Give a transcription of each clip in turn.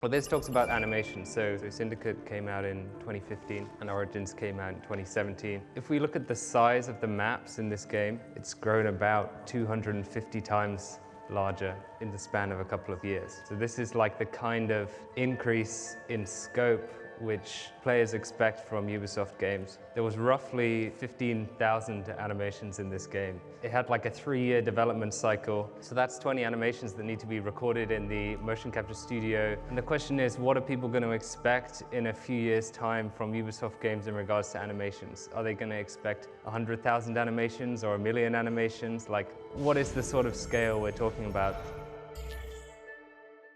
Well, this talks about animation. So Syndicate came out in 2015 and Origins came out in 2017. If we look at the size of the maps in this game, it's grown about 250 times larger in the span of a couple of years. So this is like the kind of increase in scope which players expect from Ubisoft games. There was roughly 15,000 animations in this game. It had like a 3-year development cycle. So that's 20 animations that need to be recorded in the motion capture studio. And the question is, what are people going to expect in a few years' time from Ubisoft games in regards to animations? Are they going to expect 100,000 animations or 1 million animations? Like, what is the sort of scale we're talking about?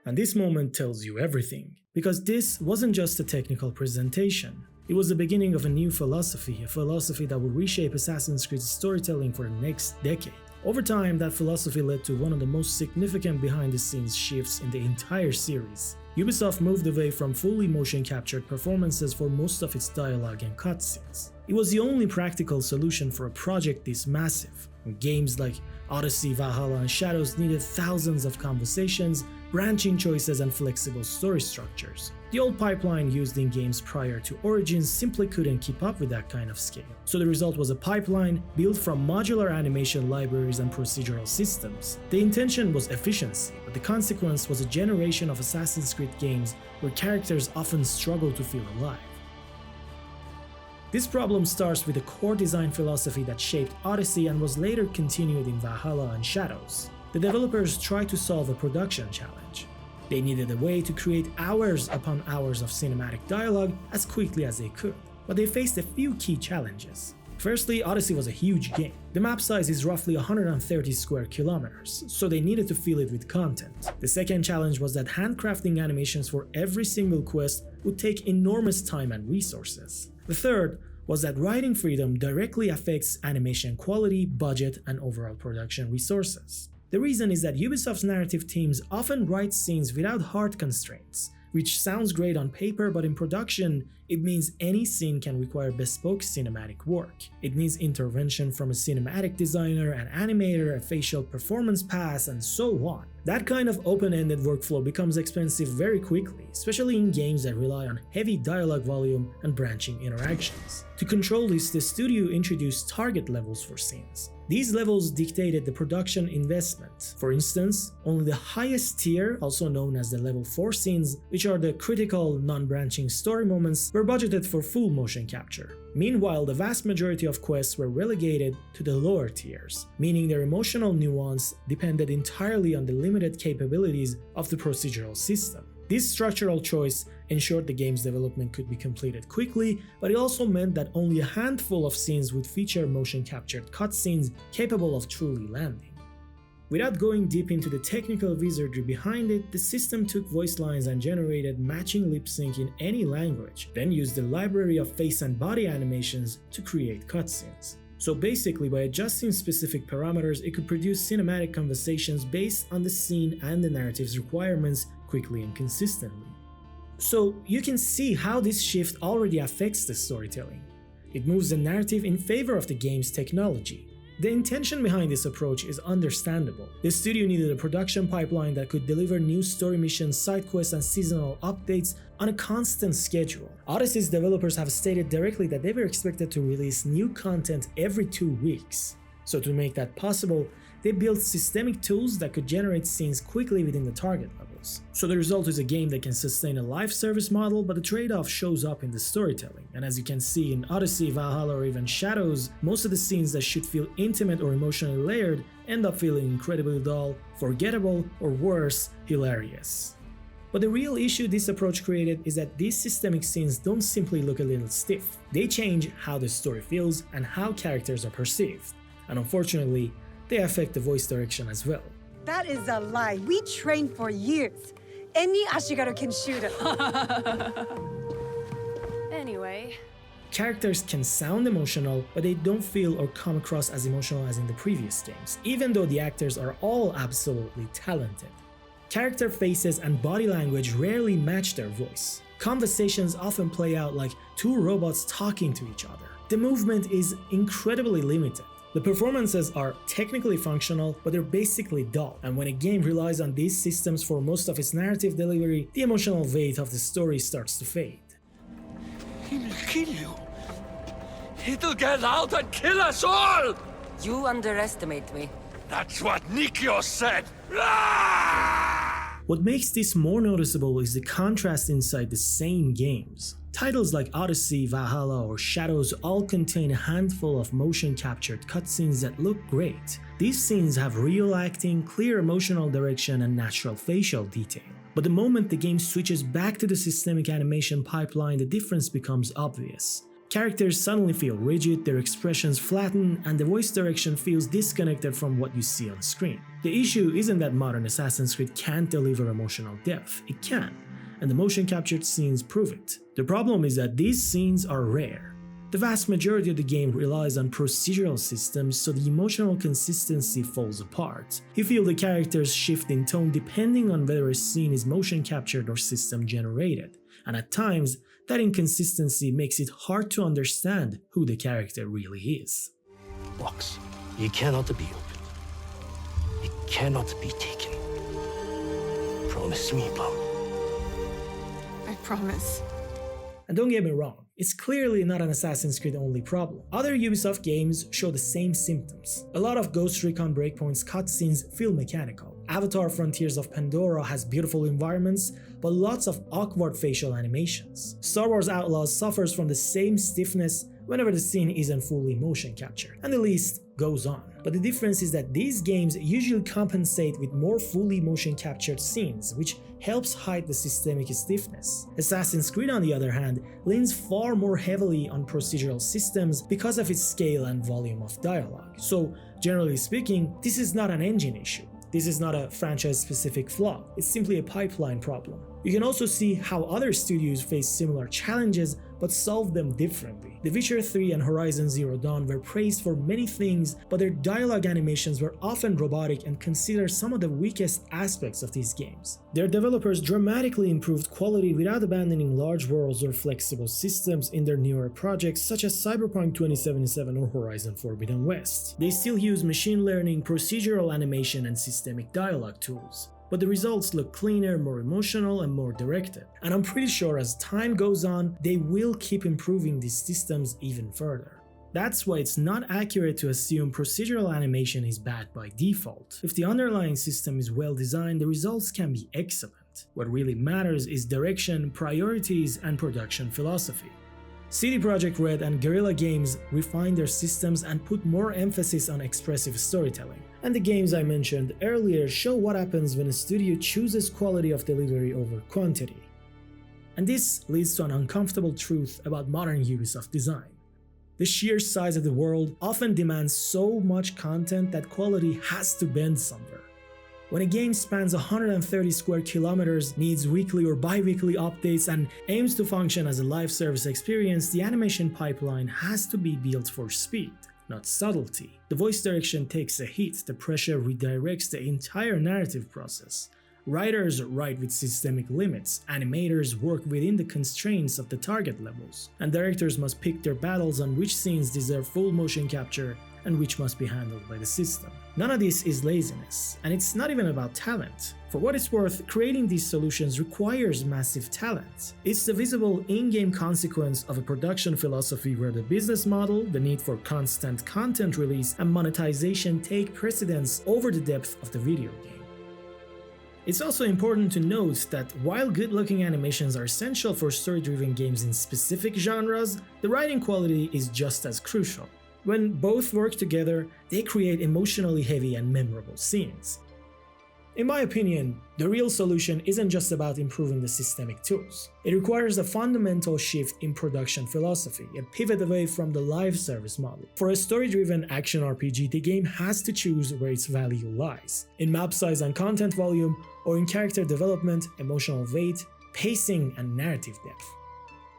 And this moment tells you everything, because this wasn't just a technical presentation. It was the beginning of a new philosophy, a philosophy that would reshape Assassin's Creed storytelling for the next decade. Over time, that philosophy led to one of the most significant behind-the-scenes shifts in the entire series. Ubisoft moved away from fully motion-captured performances for most of its dialogue and cutscenes. It was the only practical solution for a project this massive. Games like Odyssey, Valhalla, and Shadows needed thousands of conversations, branching choices, and flexible story structures. The old pipeline used in games prior to Origins simply couldn't keep up with that kind of scale. So the result was a pipeline built from modular animation libraries and procedural systems. The intention was efficiency, but the consequence was a generation of Assassin's Creed games where characters often struggle to feel alive. This problem starts with a core design philosophy that shaped Odyssey and was later continued in Valhalla and Shadows. The developers tried to solve a production challenge. They needed a way to create hours upon hours of cinematic dialogue as quickly as they could, but they faced a few key challenges. Firstly, Odyssey was a huge game. The map size is roughly 130 square kilometers, so they needed to fill it with content. The second challenge was that handcrafting animations for every single quest would take enormous time and resources. The third was that writing freedom directly affects animation quality, budget, and overall production resources. The reason is that Ubisoft's narrative teams often write scenes without hard constraints, which sounds great on paper, but in production, it means any scene can require bespoke cinematic work. It needs intervention from a cinematic designer, an animator, a facial performance pass, and so on. That kind of open-ended workflow becomes expensive very quickly, especially in games that rely on heavy dialogue volume and branching interactions. To control this, the studio introduced target levels for scenes. These levels dictated the production investment. For instance, only the highest tier, also known as the level 4 scenes, which are the critical non-branching story moments, were budgeted for full motion capture. Meanwhile, the vast majority of quests were relegated to the lower tiers, meaning their emotional nuance depended entirely on the limited capabilities of the procedural system. This structural choice ensured the game's development could be completed quickly, but it also meant that only a handful of scenes would feature motion-captured cutscenes capable of truly landing. Without going deep into the technical wizardry behind it, the system took voice lines and generated matching lip sync in any language, then used the library of face and body animations to create cutscenes. So basically, by adjusting specific parameters, it could produce cinematic conversations based on the scene and the narrative's requirements quickly and consistently. So you can see how this shift already affects the storytelling. It moves the narrative in favor of the game's technology. The intention behind this approach is understandable. The studio needed a production pipeline that could deliver new story missions, side quests, and seasonal updates on a constant schedule. Odyssey's developers have stated directly that they were expected to release new content every 2 weeks. So to make that possible, they built systemic tools that could generate scenes quickly within the target levels. So the result is a game that can sustain a live service model, but the trade-off shows up in the storytelling. And as you can see in Odyssey, Valhalla, or even Shadows, most of the scenes that should feel intimate or emotionally layered end up feeling incredibly dull, forgettable, or worse, hilarious. But the real issue this approach created is that these systemic scenes don't simply look a little stiff. They change how the story feels and how characters are perceived. And unfortunately, they affect the voice direction as well. That is a lie. We trained for years. Any Ashigaru can shoot it. Anyway. Characters can sound emotional, but they don't feel or come across as emotional as in the previous games, even though the actors are all absolutely talented. Character faces and body language rarely match their voice. Conversations often play out like two robots talking to each other. The movement is incredibly limited. The performances are technically functional, but they're basically dull, and when a game relies on these systems for most of its narrative delivery, the emotional weight of the story starts to fade. He'll kill you. It'll get out and kill us all! You underestimate me. That's what Nikios said! What makes this more noticeable is the contrast inside the same games. Titles like Odyssey, Valhalla, or Shadows all contain a handful of motion-captured cutscenes that look great. These scenes have real acting, clear emotional direction, and natural facial detail. But the moment the game switches back to the systemic animation pipeline, the difference becomes obvious. Characters suddenly feel rigid, their expressions flatten, and the voice direction feels disconnected from what you see on screen. The issue isn't that modern Assassin's Creed can't deliver emotional depth, it can, and the motion captured scenes prove it. The problem is that these scenes are rare. The vast majority of the game relies on procedural systems, so the emotional consistency falls apart. You feel the characters shift in tone depending on whether a scene is motion captured or system generated, and at times, that inconsistency makes it hard to understand who the character really is. Box. It cannot be opened. It cannot be taken. Promise me, Plum. I promise. And don't get me wrong, it's clearly not an Assassin's Creed only problem. Other Ubisoft games show the same symptoms. A lot of Ghost Recon Breakpoint's cutscenes feel mechanical. Avatar Frontiers of Pandora has beautiful environments, but lots of awkward facial animations. Star Wars Outlaws suffers from the same stiffness whenever the scene isn't fully motion captured, and the list goes on. But the difference is that these games usually compensate with more fully motion captured scenes, which helps hide the systemic stiffness. Assassin's Creed, on the other hand, leans far more heavily on procedural systems because of its scale and volume of dialogue. So, generally speaking, this is not an engine issue. This is not a franchise-specific flaw, it's simply a pipeline problem. You can also see how other studios face similar challenges but solve them differently. The Witcher 3 and Horizon Zero Dawn were praised for many things, but their dialogue animations were often robotic and considered some of the weakest aspects of these games. Their developers dramatically improved quality without abandoning large worlds or flexible systems in their newer projects such as Cyberpunk 2077 or Horizon Forbidden West. They still use machine learning, procedural animation, and systemic dialogue tools, but the results look cleaner, more emotional, and more directed. And I'm pretty sure as time goes on, they will keep improving these systems even further. That's why it's not accurate to assume procedural animation is bad by default. If the underlying system is well designed, the results can be excellent. What really matters is direction, priorities, and production philosophy. CD Projekt Red and Guerrilla Games refine their systems and put more emphasis on expressive storytelling. And the games I mentioned earlier show what happens when a studio chooses quality of delivery over quantity. And this leads to an uncomfortable truth about modern Ubisoft design. The sheer size of the world often demands so much content that quality has to bend somewhere. When a game spans 130 square kilometers, needs weekly or bi-weekly updates, and aims to function as a live service experience, the animation pipeline has to be built for speed, not subtlety. The voice direction takes a hit, the pressure redirects the entire narrative process. Writers write with systemic limits, animators work within the constraints of the target levels, and directors must pick their battles on which scenes deserve full motion capture and which must be handled by the system. None of this is laziness, and it's not even about talent. For what it's worth, creating these solutions requires massive talent. It's the visible in-game consequence of a production philosophy where the business model, the need for constant content release, and monetization take precedence over the depth of the video game. It's also important to note that while good-looking animations are essential for story-driven games in specific genres, the writing quality is just as crucial. When both work together, they create emotionally heavy and memorable scenes. In my opinion, the real solution isn't just about improving the systemic tools. It requires a fundamental shift in production philosophy, a pivot away from the live service model. For a story-driven action RPG, the game has to choose where its value lies: in map size and content volume, or in character development, emotional weight, pacing, and narrative depth.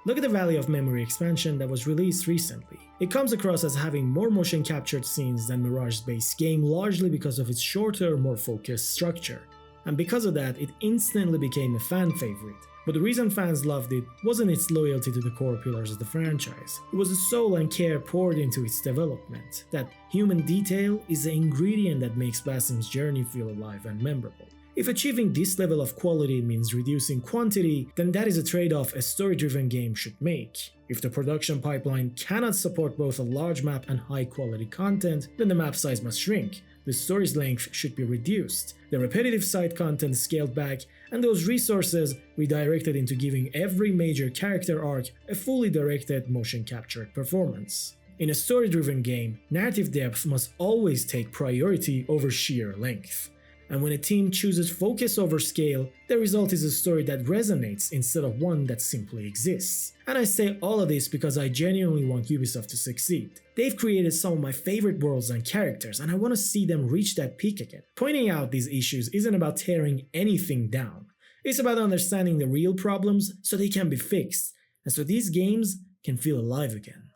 Look at the Valley of Memory expansion that was released recently. It comes across as having more motion captured scenes than Mirage's base game, largely because of its shorter, more focused structure. and because of that, it instantly became a fan favorite. But the reason fans loved it wasn't its loyalty to the core pillars of the franchise. It was the soul and care poured into its development. That human detail is the ingredient that makes Basim's journey feel alive and memorable. If achieving this level of quality means reducing quantity, then that is a trade-off a story-driven game should make. If the production pipeline cannot support both a large map and high-quality content, then the map size must shrink. The story's length should be reduced, the repetitive side content scaled back, and those resources redirected into giving every major character arc a fully directed motion captured performance. In a story-driven game, narrative depth must always take priority over sheer length. And when a team chooses focus over scale, the result is a story that resonates instead of one that simply exists. And I say all of this because I genuinely want Ubisoft to succeed. They've created some of my favorite worlds and characters, and I want to see them reach that peak again. Pointing out these issues isn't about tearing anything down. It's about understanding the real problems so they can be fixed, and so these games can feel alive again.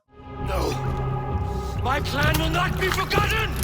No! My plan will not be forgotten!